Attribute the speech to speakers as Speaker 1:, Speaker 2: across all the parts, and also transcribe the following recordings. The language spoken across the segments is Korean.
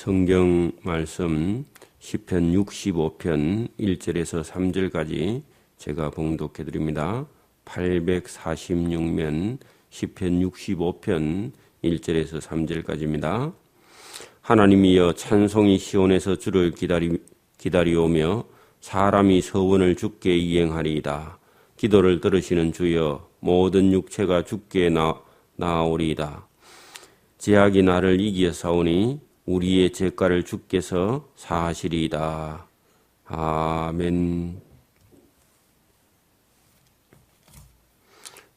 Speaker 1: 성경 말씀 시편 65편 1절에서 3절까지 제가 봉독해 드립니다. 846면 시편 65편 1절에서 3절까지입니다. 하나님이여 찬송이 시온에서 주를 기다리오며 사람이 서원을 주께 이행하리이다. 기도를 들으시는 주여 모든 육체가 주께 나아오리이다. 제약이 나를 이기어 싸우니 우리의 죄가를 주께서 사하시리이다. 아멘.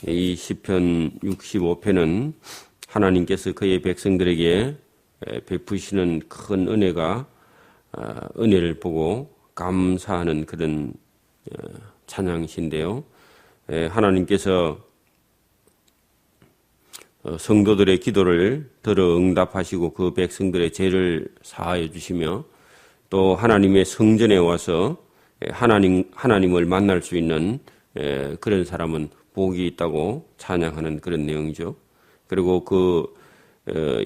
Speaker 1: 이 시편 65편은 하나님께서 그의 백성들에게 베푸시는 큰 은혜를 보고 감사하는 그런 찬양시인데요. 하나님께서 성도들의 기도를 들어 응답하시고 그 백성들의 죄를 사하여 주시며 또 하나님의 성전에 와서 하나님을 만날 수 있는 그런 사람은 복이 있다고 찬양하는 그런 내용이죠. 그리고 그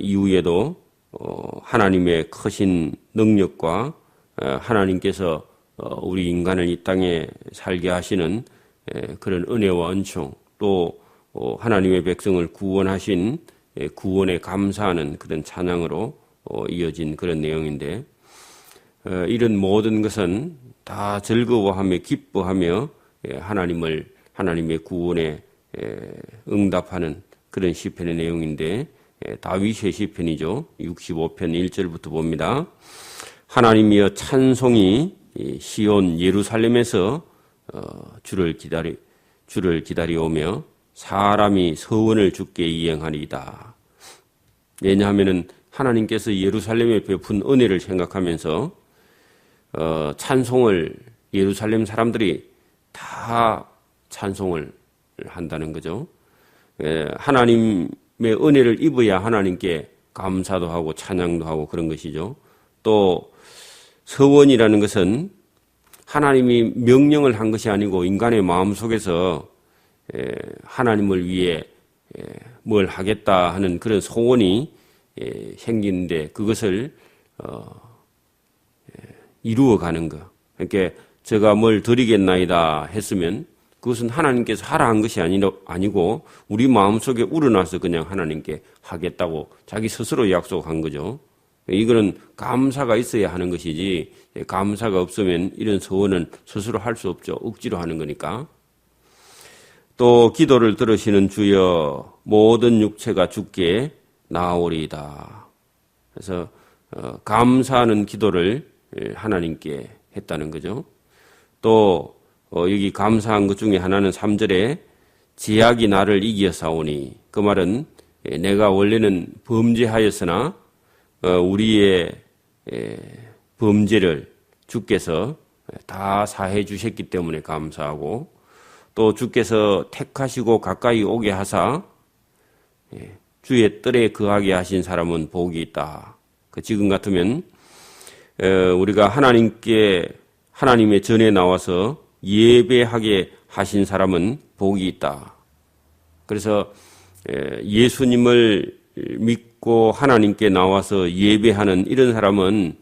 Speaker 1: 이후에도 하나님의 크신 능력과 하나님께서 우리 인간을 이 땅에 살게 하시는 그런 은혜와 은총, 또 하나님의 백성을 구원하신 구원에 감사하는 그런 찬양으로 이어진 그런 내용인데, 이런 모든 것은 다 즐거워하며 기뻐하며 하나님의 구원에 응답하는 그런 시편의 내용인데, 다윗의 시편이죠. 65편 1절부터 봅니다. 하나님이여 찬송이 시온 예루살렘에서 주를 기다리오며 사람이 서원을 주께 이행하리이다. 왜냐하면 하나님께서 예루살렘에 베푼 은혜를 생각하면서 찬송을 예루살렘 사람들이 다 찬송을 한다는 거죠. 하나님의 은혜를 입어야 하나님께 감사도 하고 찬양도 하고 그런 것이죠. 또 서원이라는 것은 하나님이 명령을 한 것이 아니고 인간의 마음속에서 하나님을 위해 뭘 하겠다 하는 그런 소원이 생기는데 그것을 이루어가는 것. 그러니까 제가 뭘 드리겠나이다 했으면 그것은 하나님께서 하라 한 것이 아니고 우리 마음속에 우러나서 그냥 하나님께 하겠다고 자기 스스로 약속한 거죠. 이거는 감사가 있어야 하는 것이지 감사가 없으면 이런 소원은 스스로 할 수 없죠. 억지로 하는 거니까. 또 기도를 들으시는 주여 모든 육체가 주께 나아오리이다. 그래서 감사하는 기도를 하나님께 했다는 거죠. 또 여기 감사한 것 중에 하나는 3절에 제약이 나를 이기어 싸우니, 그 말은 내가 원래는 범죄하였으나 우리의 범죄를 주께서 다 사해 주셨기 때문에 감사하고, 또 주께서 택하시고 가까이 오게 하사 주의 뜰에 거하게 하신 사람은 복이 있다. 지금 같으면 우리가 하나님의 전에 나와서 예배하게 하신 사람은 복이 있다. 그래서 예수님을 믿고 하나님께 나와서 예배하는 이런 사람은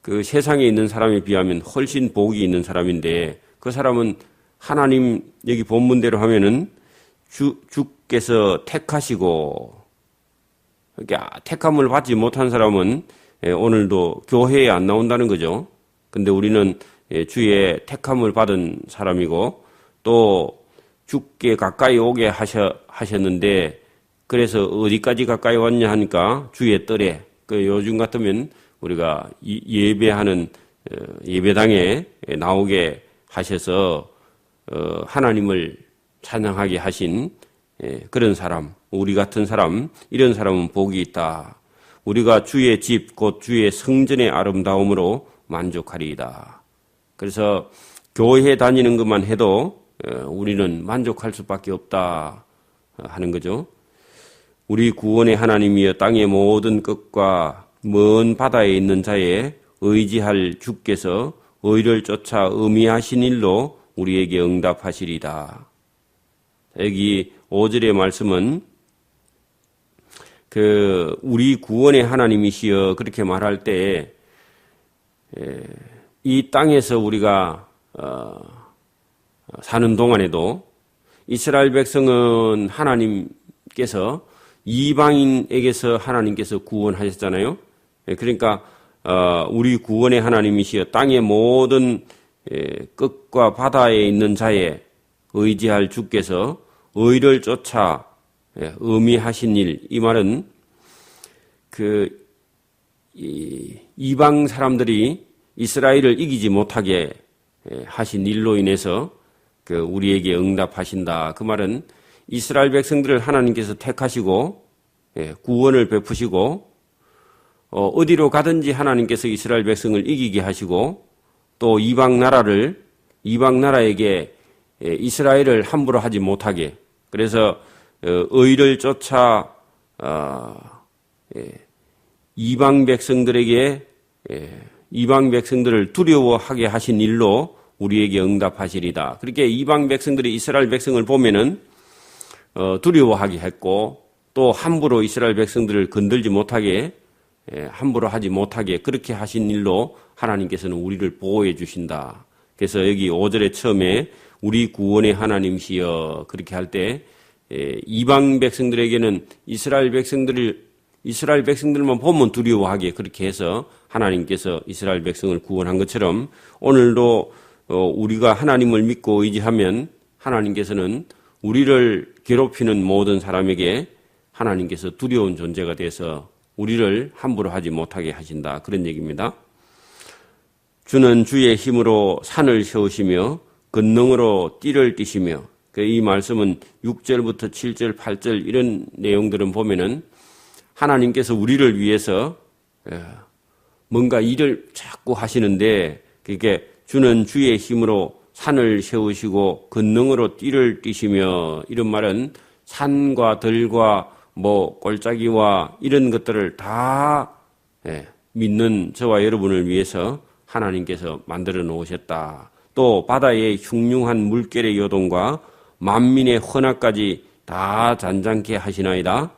Speaker 1: 그 세상에 있는 사람에 비하면 훨씬 복이 있는 사람인데, 그 사람은 하나님 여기 본문대로 하면은 주께서 택하시고, 그러니까 택함을 받지 못한 사람은 오늘도 교회에 안 나온다는 거죠. 근데 우리는 주의 택함을 받은 사람이고 또 주께 가까이 오게 하셨는데, 그래서 어디까지 가까이 왔냐 하니까 주의 뜰에, 요즘 같으면 우리가 예배하는 예배당에 나오게 하셔서 하나님을 찬양하게 하신 그런 사람, 우리 같은 사람, 이런 사람은 복이 있다. 우리가 주의 집, 곧 주의 성전의 아름다움으로 만족하리이다. 그래서 교회 다니는 것만 해도 우리는 만족할 수밖에 없다 하는 거죠. 우리 구원의 하나님이여 땅의 모든 끝과 먼 바다에 있는 자에 의지할 주께서 의를 쫓아 의미하신 일로 우리에게 응답하시리다. 여기 5절의 말씀은 우리 구원의 하나님이시여 그렇게 말할 때 이 땅에서 우리가 사는 동안에도 이스라엘 백성은 하나님께서 이방인에게서 하나님께서 구원하셨잖아요. 그러니까 우리 구원의 하나님이시여 땅의 모든 끝과 바다에 있는 자에 의지할 주께서 의를 쫓아 의미하신 일, 이 말은 이방 사람들이 이스라엘을 이기지 못하게 하신 일로 인해서 우리에게 응답하신다. 그 말은 이스라엘 백성들을 하나님께서 택하시고 구원을 베푸시고 어디로 가든지 하나님께서 이스라엘 백성을 이기게 하시고 또 이방 나라에게 이스라엘을 함부로 하지 못하게, 그래서 의를 쫓아 이방 백성들을 두려워하게 하신 일로 우리에게 응답하시리다. 그렇게 이방 백성들이 이스라엘 백성을 보면은 두려워하게 했고 또 함부로 이스라엘 백성들을 건들지 못하게, 함부로 하지 못하게 그렇게 하신 일로 하나님께서는 우리를 보호해 주신다. 그래서 여기 5절에 처음에 우리 구원의 하나님이시여 그렇게 할 때 이방 백성들에게는 이스라엘 백성들만 보면 두려워하게 그렇게 해서 하나님께서 이스라엘 백성을 구원한 것처럼 오늘도 우리가 하나님을 믿고 의지하면 하나님께서는 우리를 괴롭히는 모든 사람에게 하나님께서 두려운 존재가 돼서 우리를 함부로 하지 못하게 하신다. 그런 얘기입니다. 주는 주의 힘으로 산을 세우시며 권능으로 띠를 띠시며, 이 말씀은 6절부터 7절, 8절 이런 내용들은 보면은 하나님께서 우리를 위해서 뭔가 일을 자꾸 하시는데, 그게 주는 주의 힘으로 산을 세우시고 권능으로 띠를 띠시며, 이런 말은 산과 들과 골짜기와 이런 것들을 다 믿는 저와 여러분을 위해서 하나님께서 만들어 놓으셨다. 또 바다의 흉흉한 물결의 요동과 만민의 헌악까지 다 잔잔케 하시나이다.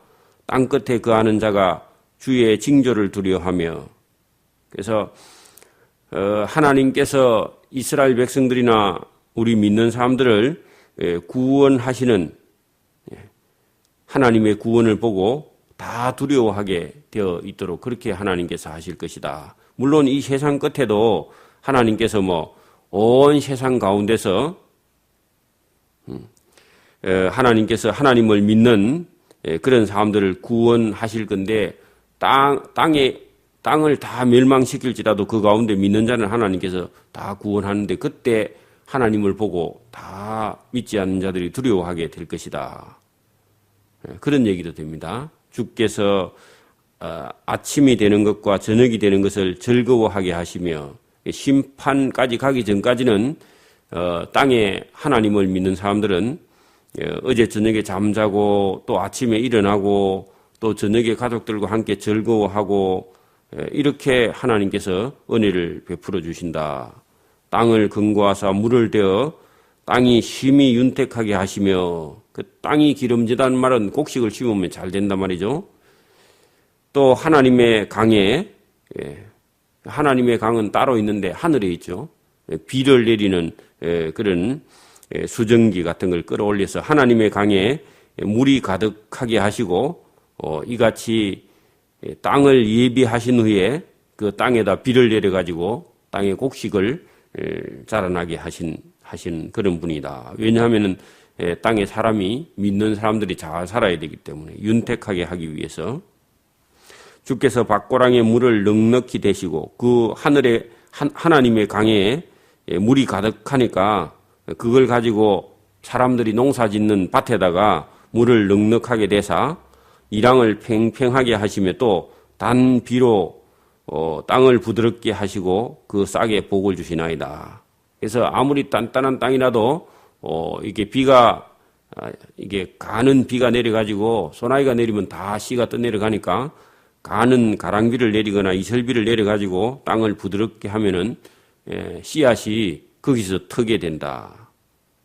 Speaker 1: 땅끝에 거하는 자가 주의 징조를 두려워하며. 그래서 하나님께서 이스라엘 백성들이나 우리 믿는 사람들을 구원하시는 하나님의 구원을 보고 다 두려워하게 되어 있도록 그렇게 하나님께서 하실 것이다. 물론 이 세상 끝에도 하나님께서 온 세상 가운데서 하나님께서 하나님을 믿는 그런 사람들을 구원하실 건데, 땅을 다 멸망시킬지라도 그 가운데 믿는 자는 하나님께서 다 구원하는데, 그때 하나님을 보고 다 믿지 않는 자들이 두려워하게 될 것이다. 그런 얘기도 됩니다. 주께서 아침이 되는 것과 저녁이 되는 것을 즐거워하게 하시며, 심판까지 가기 전까지는 땅에 하나님을 믿는 사람들은 어제 저녁에 잠자고 또 아침에 일어나고 또 저녁에 가족들과 함께 즐거워하고 이렇게 하나님께서 은혜를 베풀어 주신다. 땅을 근거하사 물을 대어 땅이 심히 윤택하게 하시며, 그 땅이 기름지다는 말은 곡식을 심으면 잘 된단 말이죠. 또 하나님의 강에, 하나님의 강은 따로 있는데 하늘에 있죠. 비를 내리는 그런 수증기 같은 걸 끌어올려서 하나님의 강에 물이 가득하게 하시고, 이같이 땅을 예비하신 후에 그 땅에다 비를 내려가지고 땅의 곡식을 자라나게 하신 그런 분이다. 왜냐하면은 땅에 사람이, 믿는 사람들이 잘 살아야 되기 때문에 윤택하게 하기 위해서 주께서 밭고랑에 물을 넉넉히 대시고, 그 하늘에 하나님의 강에 물이 가득하니까 그걸 가지고 사람들이 농사 짓는 밭에다가 물을 넉넉하게 대사 이랑을 팽팽하게 하시며 또 단비로 땅을 부드럽게 하시고 그 싹에 복을 주시나이다. 그래서 아무리 단단한 땅이라도 이게 이게 가는 비가 내려가지고 소나기가 내리면 다 씨가 떠내려가니까 가는 가랑비를 내리거나 이슬비를 내려가지고 땅을 부드럽게 하면은 씨앗이 거기서 트게 된다.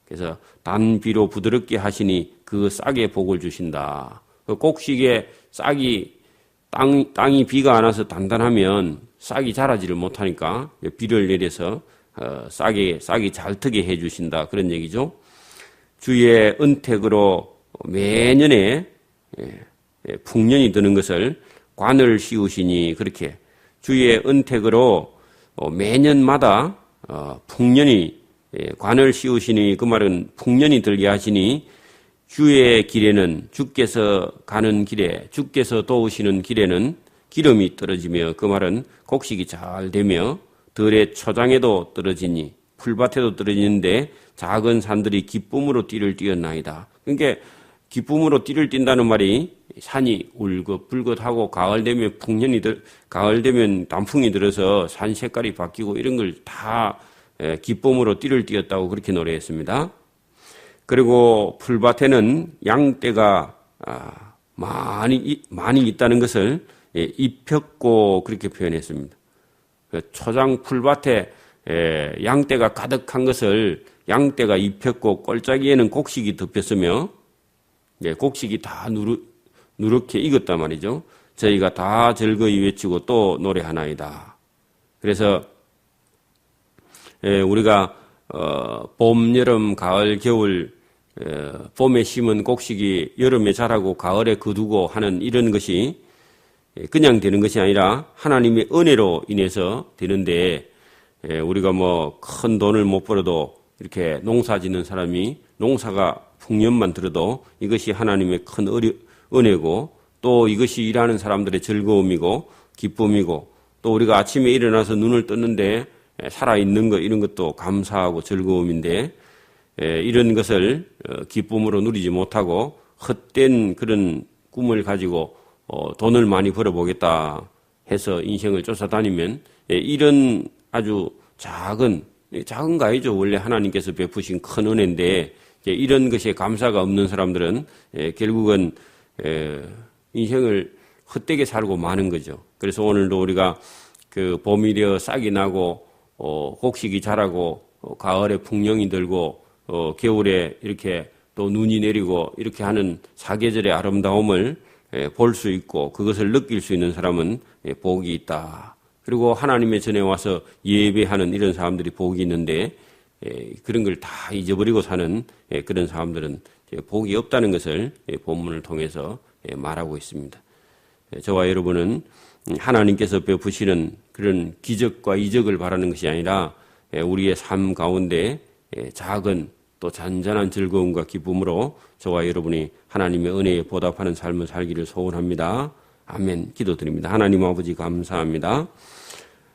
Speaker 1: 그래서 단비로 부드럽게 하시니 그 싹에 복을 주신다. 그 꼭식에 땅이 비가 안 와서 단단하면 싹이 자라지를 못하니까 비를 내려서 싹이 잘 트게 해주신다 그런 얘기죠. 주의 은택으로 매년에 풍년이 드는 것을 관을 씌우시니 그렇게 주의 은택으로 매년마다 풍년이 관을 씌우시니 그 말은 풍년이 들게 하시니 주의 길에는 주께서 가는 길에 주께서 도우시는 길에는 기름이 떨어지며 그 말은 곡식이 잘 되며 들의 초장에도 떨어지니 풀밭에도 떨어지는데 작은 산들이 기쁨으로 띠를 띄었나이다. 그러니까 기쁨으로 띠를 띈다는 말이 산이 울긋불긋하고 가을 되면 단풍이 들어서 산 색깔이 바뀌고 이런 걸 다 기쁨으로 띠를 띄었다고 그렇게 노래했습니다. 그리고 풀밭에는 양떼가 많이 있다는 것을 입혔고 그렇게 표현했습니다. 초장 풀밭에 양떼가 가득한 것을 양떼가 입혔고 꼴짜기에는 곡식이 덮였으며 곡식이 다 누렇게 익었단 말이죠. 저희가 다 즐거이 외치고 또 노래하나이다. 그래서 우리가 봄, 여름, 가을, 겨울 봄에 심은 곡식이 여름에 자라고 가을에 거두고 하는 이런 것이 그냥 되는 것이 아니라 하나님의 은혜로 인해서 되는데 우리가 뭐 큰 돈을 못 벌어도 이렇게 농사 짓는 사람이 농사가 풍년만 들어도 이것이 하나님의 큰 은혜고 또 이것이 일하는 사람들의 즐거움이고 기쁨이고 또 우리가 아침에 일어나서 눈을 떴는데 살아있는 것 이런 것도 감사하고 즐거움인데 이런 것을 기쁨으로 누리지 못하고 헛된 그런 꿈을 가지고 돈을 많이 벌어보겠다 해서 인생을 쫓아다니면 이런 아주 작은 거 아니죠. 원래 하나님께서 베푸신 큰 은혜인데 이런 것에 감사가 없는 사람들은 결국은 인생을 헛되게 살고 마는 거죠. 그래서 오늘도 우리가 그 봄이 되어 싹이 나고 곡식이 자라고 가을에 풍년이 들고 겨울에 이렇게 또 눈이 내리고 이렇게 하는 사계절의 아름다움을 볼 수 있고 그것을 느낄 수 있는 사람은 복이 있다. 그리고 하나님의 전에 와서 예배하는 이런 사람들이 복이 있는데 그런 걸 다 잊어버리고 사는 그런 사람들은 복이 없다는 것을 본문을 통해서 말하고 있습니다. 저와 여러분은 하나님께서 베푸시는 그런 기적과 이적을 바라는 것이 아니라 우리의 삶 가운데 작은 또 잔잔한 즐거움과 기쁨으로 저와 여러분이 하나님의 은혜에 보답하는 삶을 살기를 소원합니다. 아멘. 기도드립니다. 하나님 아버지 감사합니다.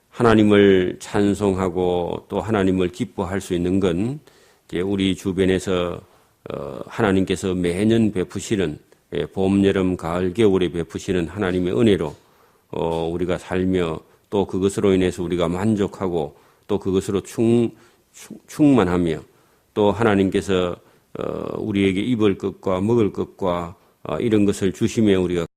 Speaker 1: 하나님을 찬송하고 또 하나님을 기뻐할 수 있는 건 우리 주변에서 하나님께서 매년 베푸시는 봄, 여름, 가을, 겨울에 베푸시는 하나님의 은혜로 우리가 살며 또 그것으로 인해서 우리가 만족하고 또 그것으로 충만하며 또 하나님께서 우리에게 입을 것과 먹을 것과 이런 것을 주시며 우리가